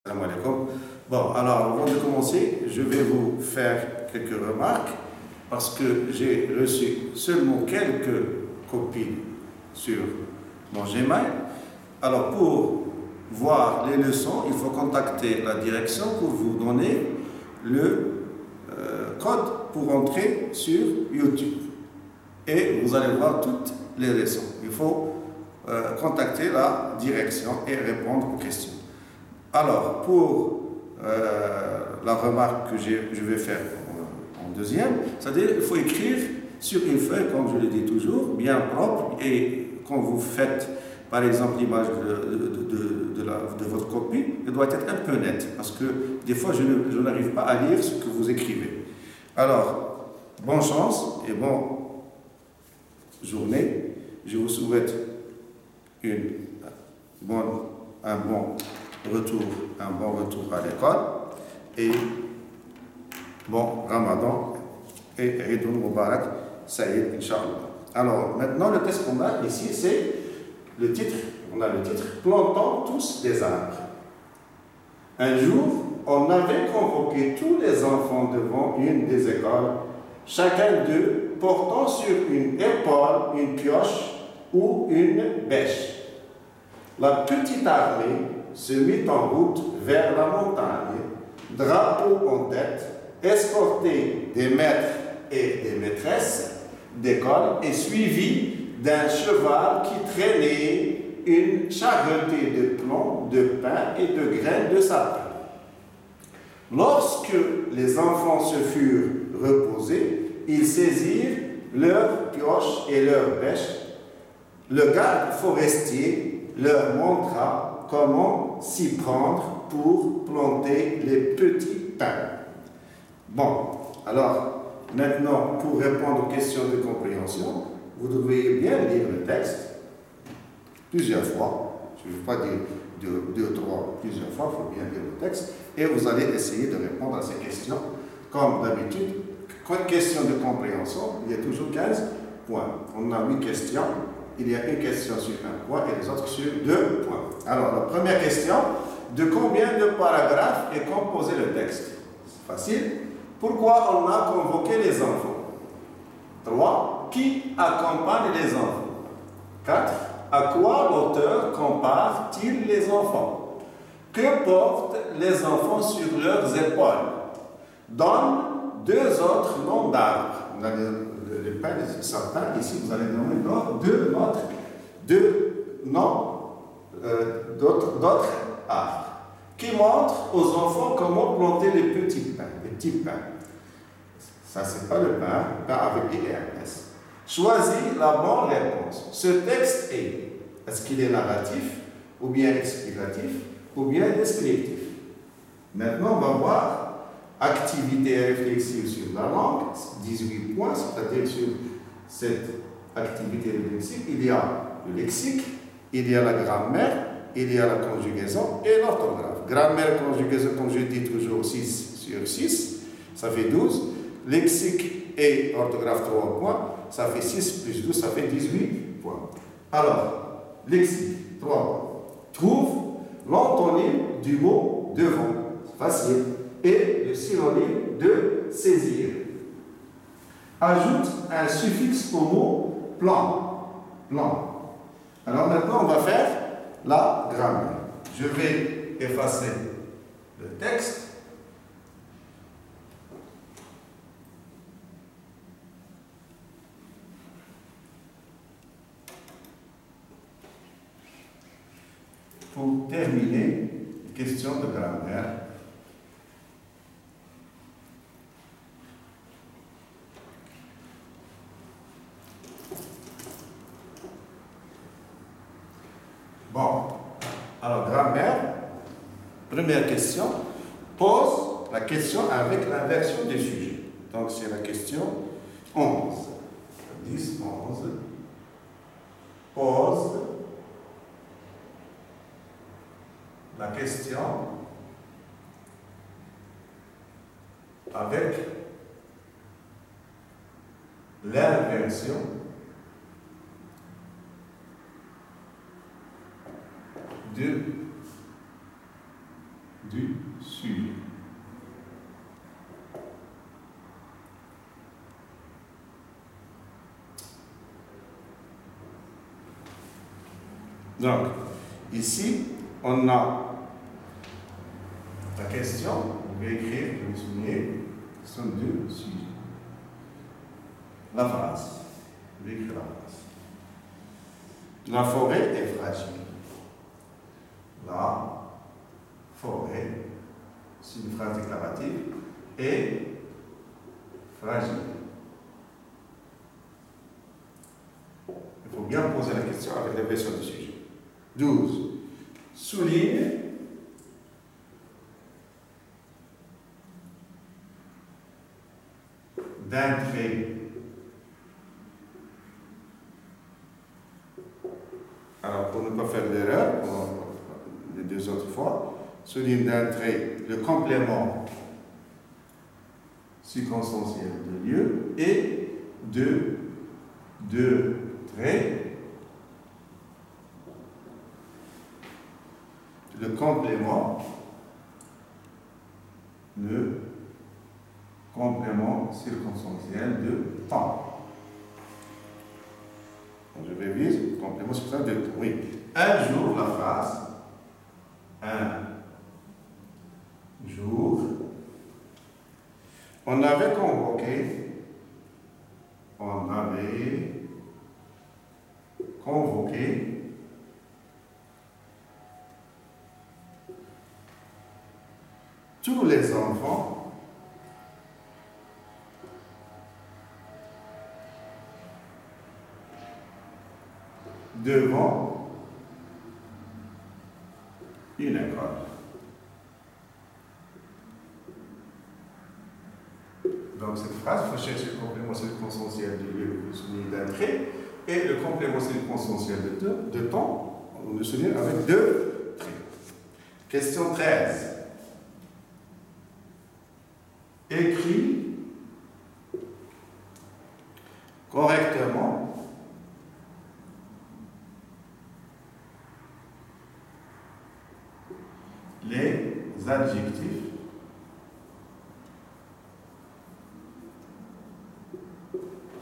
Salam alaikum. Bon, alors avant de commencer, je vais vous faire quelques remarques parce que j'ai reçu seulement quelques copies sur mon Gmail. Alors pour voir les leçons, il faut contacter la direction pour vous donner le code pour entrer sur YouTube. Et vous allez voir toutes les leçons. Il faut contacter la direction et répondre aux questions. Alors, pour la remarque que je vais faire en deuxième, c'est-à-dire qu'il faut écrire sur une feuille, comme je le dis toujours, bien propre, et quand vous faites, par exemple, l'image de votre copie, elle doit être un peu nette, parce que des fois, je n'arrive pas à lire ce que vous écrivez. Alors, bonne chance et bonne journée. Je vous souhaite un bon retour à l'école et bon Ramadan et Eid Mubarak Saïd, Inch'Allah. Alors, maintenant, le test qu'on a ici, c'est le titre. On a le titre « Plantons tous des arbres ». Un jour, on avait convoqué tous les enfants devant une des écoles, chacun d'eux portant sur une épaule une pioche ou une bêche. La petite armée se mit en route vers la montagne, drapeau en tête, escorté des maîtres et des maîtresses d'école et suivi d'un cheval qui traînait une charretée de plomb, de pain et de graines de sapin. Lorsque les enfants se furent reposés, ils saisirent leurs pioches et leurs bêches. Le garde forestier leur montra comment s'y prendre pour planter les petits pins. Bon, alors, maintenant, pour répondre aux questions de compréhension, vous devriez bien lire le texte plusieurs fois. Je ne veux pas dire deux, trois, plusieurs fois, il faut bien lire le texte. Et vous allez essayer de répondre à ces questions. Comme d'habitude, question de compréhension, il y a toujours 15 points. On a 8 questions. Il y a une question sur un point et les autres sur 2 points. Alors, la première question, de combien de paragraphes est composé le texte? C'est facile. Pourquoi on a convoqué les enfants? 3. Qui accompagne les enfants? 4. À quoi l'auteur compare-t-il les enfants? Que portent les enfants sur leurs épaules? Donne 2 autres noms d'arbres. On a les pins, les sapins. Ici, vous allez donner deux noms d'autres arbres qui montrent aux enfants comment planter les petits pins. Ça, c'est pas le pain avec IRS. Choisis la bonne réponse. Ce texte est-ce qu'il est narratif, ou bien explicatif, ou bien descriptif? Maintenant, on va voir activité réflexive sur la langue, 18 points, c'est-à-dire sur cette activité réflexive, il y a le lexique, il y a la grammaire, il y a la conjugaison et l'orthographe. Grammaire, conjugaison, comme je dis toujours, 6 sur 6, ça fait 12. Lexique et orthographe, 3 points, ça fait 6 plus 12, ça fait 18 points. Alors, lexique, 3 points. Trouve l'antonyme du mot devant, facile, et le synonyme de saisir. Ajoute un suffixe au mot plan. Alors maintenant, on va faire la grammaire. Je vais effacer le texte. Pour terminer, question de grammaire. Bon, alors grammaire, première question, pose la question avec l'inversion des sujets. Donc c'est la question 11. 10, 11. Pose la question avec l'inversion du sujet. Donc, ici, on a la question, vous pouvez écrire, vous vous souvenez, question du sujet. La phrase. Vous pouvez écrire la phrase. La forêt est fragile. La forêt, c'est une phrase déclarative, est fragile. Il faut bien poser la question avec la version du sujet. 12. Souligne d'un trait. Alors, pour ne pas faire d'erreur, les deux autres fois, souligne d'un trait le complément circonstanciel de lieu et de deux traits le complément circonstanciel de temps. Je vais vise complément circonstanciel de temps. Oui. Un jour, la phrase. Un jour. On avait convoqué tous les enfants devant une école. Donc cette phrase, il faut chercher le complément circonstanciel de lieu d'un trait et le complément circonstanciel de temps, on le souligne avec deux traits. Question 13. Écris correctement les adjectifs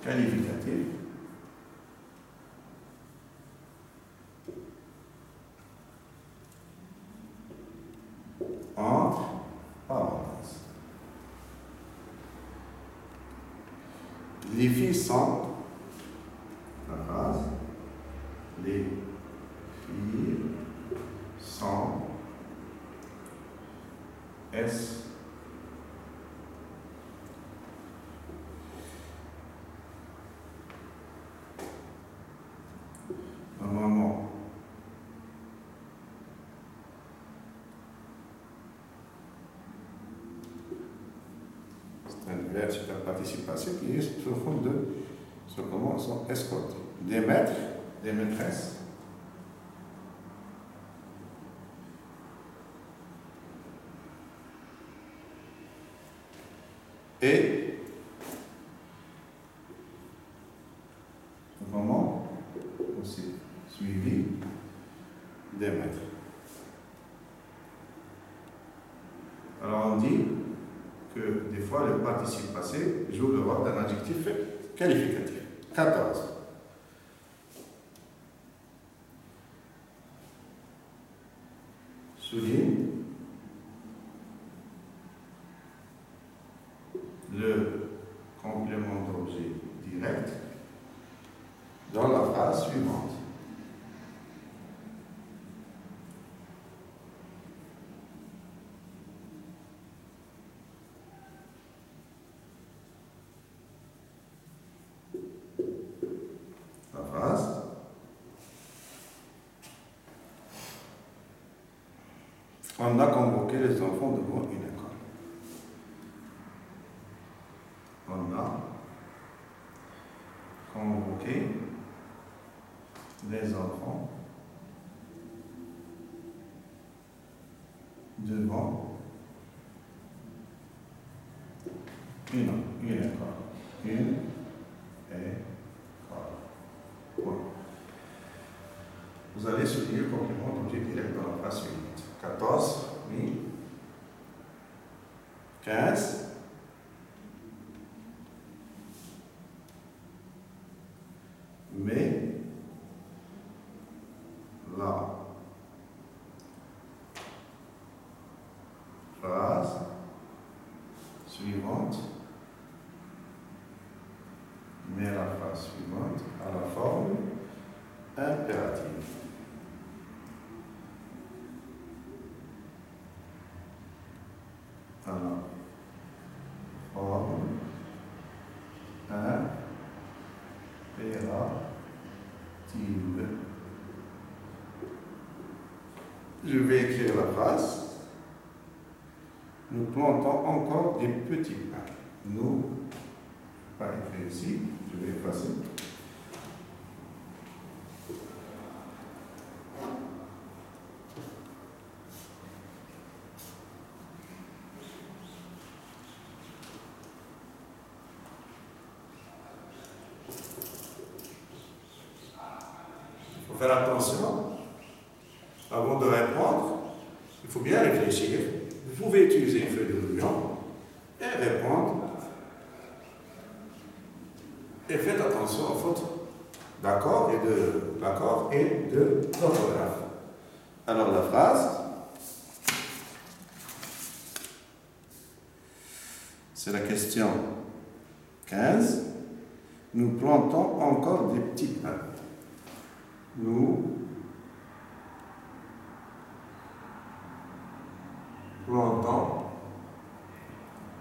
qualificatifs entre parenthèses. Les filles sont, la phrase, les filles sont S. Normalement, c'est un verbe super participation qui est sur fond de sur comment sont escortés. Des maîtres, des maîtresses. Et comment aussi suivi des maîtres. Alors on dit que des fois le participe passé joue le rôle d'un adjectif qualificatif. 14. Souligne le complément d'objet direct dans la phrase suivante. La phrase. On a convoqué les enfants devant une école. On a convoqué les enfants devant une école. Une école. Bon. Vous allez souligner le complément d'objet direct dans la phrase suivante. 14, oui. 15. Mais la phrase suivante met la phrase suivante à la forme impérative. À la forme impérative. Je vais écrire la phrase. Nous plantons encore des petits pains. Nous, pas écrit ici, je vais effacer. Il faut faire attention. Avant de répondre, il faut bien réfléchir. Vous pouvez utiliser une feuille de brouillon et répondre. Et faites attention aux fautes d'accord et de l'orthographe. Alors la phrase, c'est la question 15. Nous plantons encore des petits pains. Nous plantons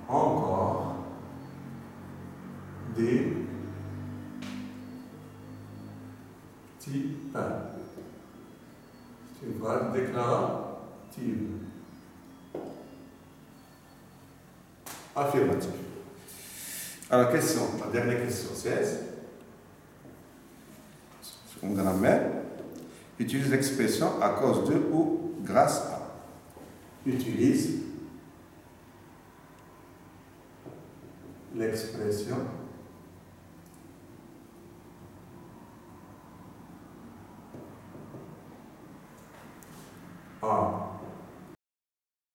encore des petits pains. C'est une phrase déclarative. Affirmative. Alors, la dernière question, 16. En grammaire, utilise l'expression à cause de ou grâce à. Utilise l'expression